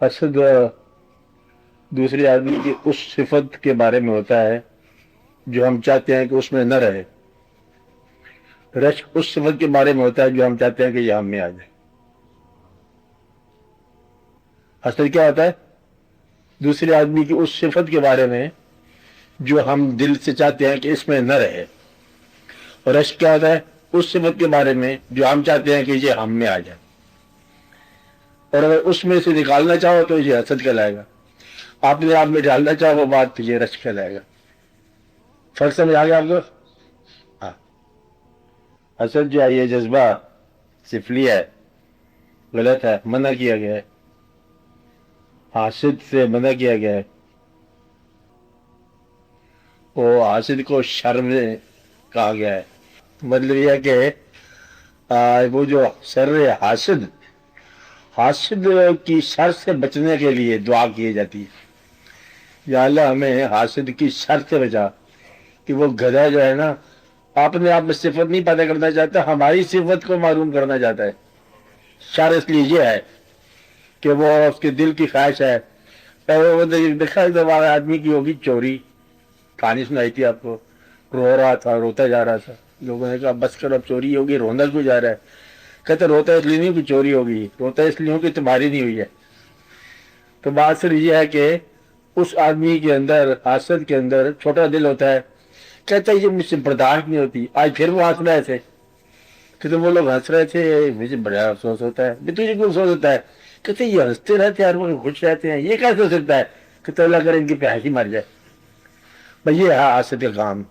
حسد دوسرے آدمی کی اس صفت کے بارے میں ہوتا ہے جو ہم چاہتے ہیں کہ اس میں نہ رہے. رشک اس صفت کے بارے میں ہوتا ہے جو ہم چاہتے ہیں کہ یہ ہم میں آ جائے. حسد کیا ہوتا ہے؟ دوسرے آدمی کی اس صفت کے بارے میں جو ہم دل سے چاہتے ہیں کہ اس میں نہ رہے. اور رشک کیا ہوتا ہے؟ اس صفت کے بارے میں جو ہم چاہتے ہیں کہ یہ ہم میں آ جائے. اور اگر اس میں سے نکالنا چاہو تو یہ حسد کہلائے گا. آپ نے آپ میں ڈالنا چاہو وہ بات تو یہ رشک کہلائے گا. فرق سمجھ آ گیا آپ کو؟ ہاں. حسد جو ہے یہ جذبہ سفلی ہے، غلط ہے، منع کیا گیا ہے. حاسد سے منع کیا گیا ہے. وہ حاسد کو شر میں کہا گیا ہے. مطلب یہ ہے کہ وہ جو شر حاسد کی شر سے بچنے کے لیے دعا کی جاتی ہے. یا اللہ ہمیں حاسد کی شر سے بچا. کہ وہ گدھا جو ہے نا اپنے آپ میں صفت نہیں پیدا کرنا چاہتا، ہماری صفت کو معلوم کرنا چاہتا ہے. شر اس لیے یہ ہے کہ وہ اس کے دل کی خواہش ہے. دیکھا آدمی کی ہوگی چوری، کہانی سنائی تھی آپ کو، رو رہا تھا، روتا جا رہا تھا. لوگوں نے کہا بس کرو اب چوری ہوگی، رونا کیوں جا رہا ہے؟ کہتے روتا اس لیے نہیں کہ چوری ہوگی، روتا اس لیے ہو کہ تمہاری نہیں ہوئی ہے. تو بات صرف یہ ہے کہ اس آدمی کے اندر، حاسد کے اندر چھوٹا دل ہوتا ہے. کہتا ہے یہ مجھ سے برداشت نہیں ہوتی. آج پھر وہ ہنس رہے تھے کہ تم وہ لوگ ہنس رہے تھے، مجھے بڑا افسوس ہوتا ہے. تجھے کیوں افسوس ہوتا ہے؟ کہتے یہ ہنستے رہتے ہیں، ہر وقت خوش رہتے ہیں، یہ کیسے ہو سکتا ہے؟ کہ تو اللہ کرے ان کی پیاسی مر جائے. بھائی یہ ہے حاسد کا کام.